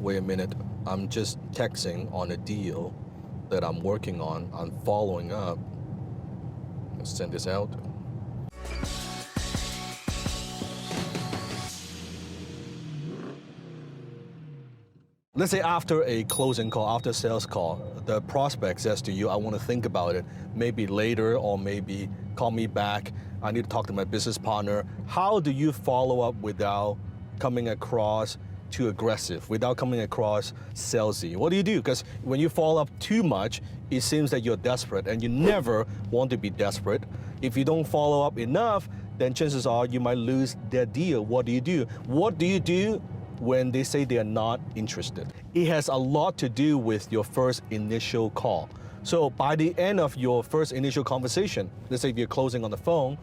wait a minute, I'm just texting on a deal that I'm working on, I'm following up. Let's send this out. Let's say after a closing call, after a sales call, the prospect says to you, I want to think about it, maybe later or maybe call me back. I need to talk to my business partner. How do you follow up without coming across too aggressive, without coming across salesy? What do you do? Because when you follow up too much, it seems that you're desperate, and you never want to be desperate. If you don't follow up enough, then chances are you might lose their deal. What do you do? What do you do when they say they are not interested? It has a lot to do with your first initial call. So by the end of your first initial conversation, let's say if you're closing on the phone,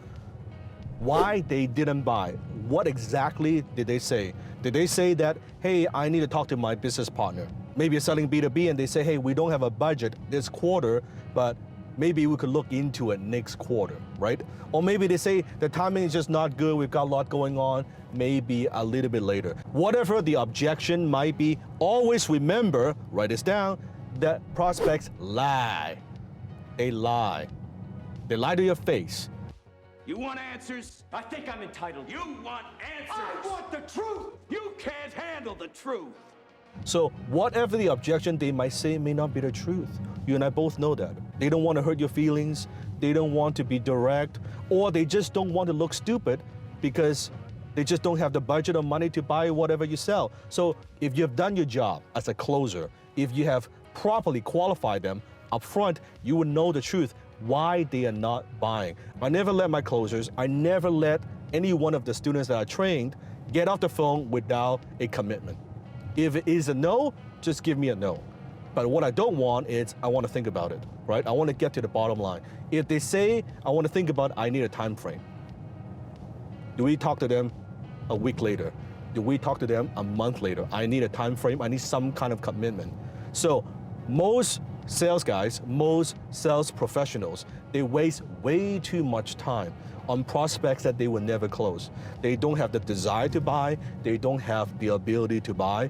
why they didn't buy? What exactly did they say? Did they say that, hey, I need to talk to my business partner? Maybe you're selling B2B and they say, hey, we don't have a budget this quarter, but maybe we could look into it next quarter, right? Or maybe they say the timing is just not good, we've got a lot going on, maybe a little bit later. Whatever the objection might be, always remember, write this down, that prospects lie. They lie. They lie to your face. You want answers? I think I'm entitled. You want answers? I want the truth! You can't handle the truth! So whatever the objection they might say may not be the truth. You and I both know that. They don't want to hurt your feelings, they don't want to be direct, or they just don't want to look stupid because they just don't have the budget or money to buy whatever you sell. So if you've done your job as a closer, if you have properly qualified them up front, you will know the truth, why they are not buying. I never let my closers, I never let any one of the students that I trained get off the phone without a commitment. If it is a no, just give me a no. But what I don't want is, I want to think about it, right? I want to get to the bottom line. If they say, I want to think about it, I need a time frame. Do we talk to them a week later? Do we talk to them a month later? I need a time frame, I need some kind of commitment. So most sales guys, most sales professionals, they waste way too much time on prospects that they will never close. They don't have the desire to buy, they don't have the ability to buy,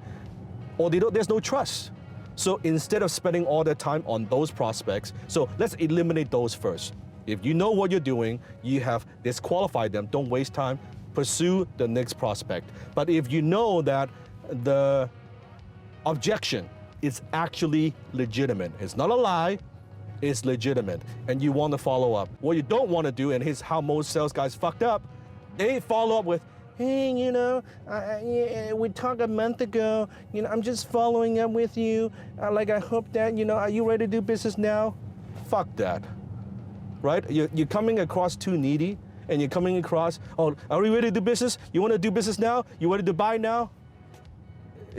or there's no trust. So instead of spending all their time on those prospects, so let's eliminate those first. If you know what you're doing, you have disqualified them, don't waste time, pursue the next prospect. But if you know that the objection is actually legitimate, it's not a lie, it's legitimate, and you want to follow up. What you don't want to do, and here's how most sales guys fucked up, they follow up with, hey, you know, we talked a month ago, you know, I'm just following up with you, I hope that, you know, are you ready to do business now? Fuck that, right? You're coming across too needy, and you're coming across, oh, are we ready to do business? You want to do business now? You ready to buy now?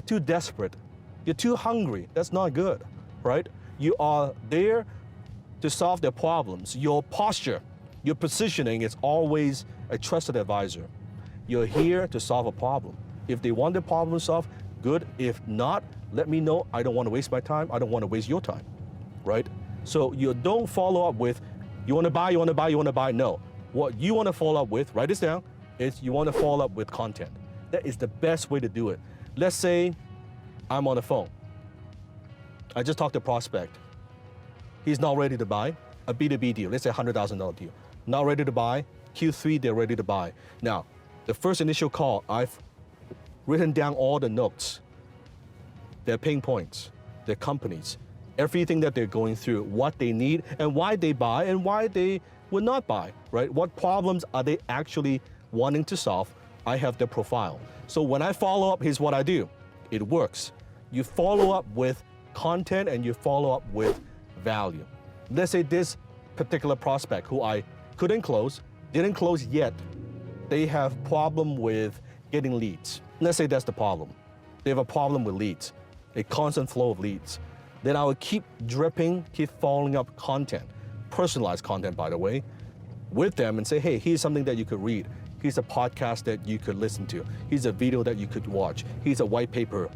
Too desperate. You're too hungry. That's not good, right? You are there to solve their problems. Your posture, your positioning is always a trusted advisor. You're here to solve a problem. If they want the problem solved, good. If not, let me know. I don't want to waste my time. I don't want to waste your time, right? So you don't follow up with, you want to buy, you want to buy, you want to buy. No. What you want to follow up with, write this down, is you want to follow up with content. That is the best way to do it. Let's say I'm on the phone. I just talked to a prospect. He's not ready to buy a B2B deal, let's say $100,000 deal. Not ready to buy, Q3 they're ready to buy. Now, the first initial call, I've written down all the notes, their pain points, their companies, everything that they're going through, what they need and why they buy and why they would not buy, right? What problems are they actually wanting to solve? I have their profile. So when I follow up, here's what I do. It works. You follow up with content and you follow up with value. Let's say this particular prospect who I couldn't close, didn't close yet, they have problem with getting leads. Let's say that's the problem. They have a problem with leads, a constant flow of leads. Then I would keep dripping, keep following up content, personalized content by the way, with them and say, hey, here's something that you could read. Here's a podcast that you could listen to. Here's a video that you could watch. Here's a white paper,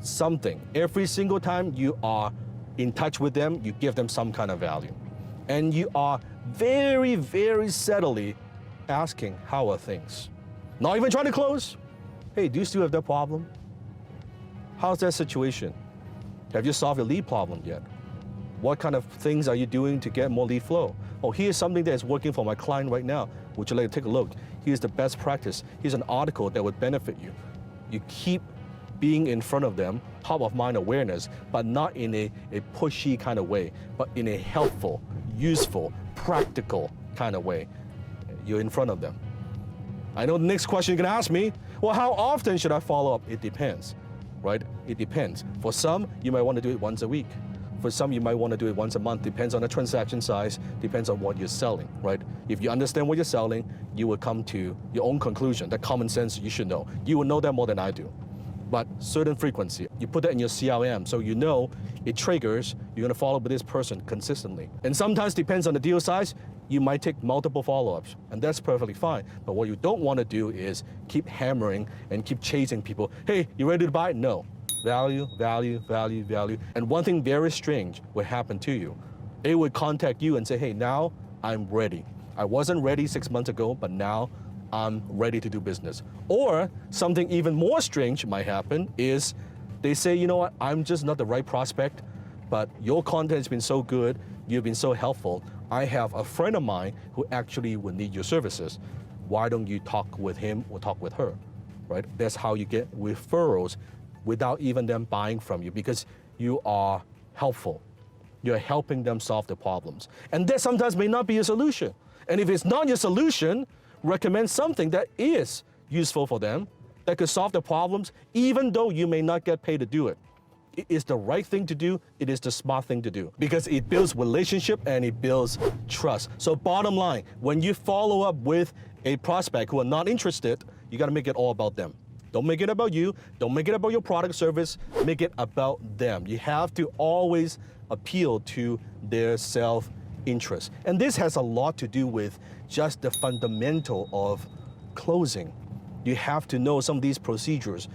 something. Every single time you are in touch with them, you give them some kind of value. And you are very, very subtly asking, how are things? Not even trying to close. Hey, do you still have that problem? How's that situation? Have you solved your lead problem yet? What kind of things are you doing to get more lead flow? Oh, here's something that is working for my client right now. Would you like to take a look? Here's the best practice. Here's an article that would benefit you. You keep being in front of them, top of mind awareness, but not in a pushy kind of way, but in a helpful, useful, practical kind of way. You're in front of them. I know the next question you're gonna ask me, well, how often should I follow up? It depends, right? It depends. For some, you might want to do it once a week. For some, you might want to do it once a month. Depends on the transaction size, depends on what you're selling, right? If you understand what you're selling, you will come to your own conclusion. That common sense you should know. You will know that more than I do. But certain frequency, you put that in your CRM so you know it triggers, you're gonna follow up with this person consistently. And sometimes depends on the deal size, you might take multiple follow-ups, and that's perfectly fine. But what you don't wanna do is keep hammering and keep chasing people. Hey, you ready to buy? No. Value, value, value, value. And one thing very strange would happen to you. It would contact you and say, hey, now I'm ready. I wasn't ready 6 months ago, but now I'm ready to do business. Or something even more strange might happen is they say, you know what, I'm just not the right prospect, but your content has been so good, you've been so helpful. I have a friend of mine who actually would need your services. Why don't you talk with him or talk with her, right? That's how you get referrals without even them buying from you, because you are helpful. You're helping them solve the problems. And that sometimes may not be a solution. And if it's not your solution, recommend something that is useful for them, that could solve the problems, even though you may not get paid to do it. It is the right thing to do, it is the smart thing to do, because it builds relationship and it builds trust. So bottom line, when you follow up with a prospect who are not interested, you gotta make it all about them. Don't make it about you, don't make it about your product service, make it about them. You have to always appeal to their self-interest. And this has a lot to do with just the fundamental of closing. You have to know some of these procedures.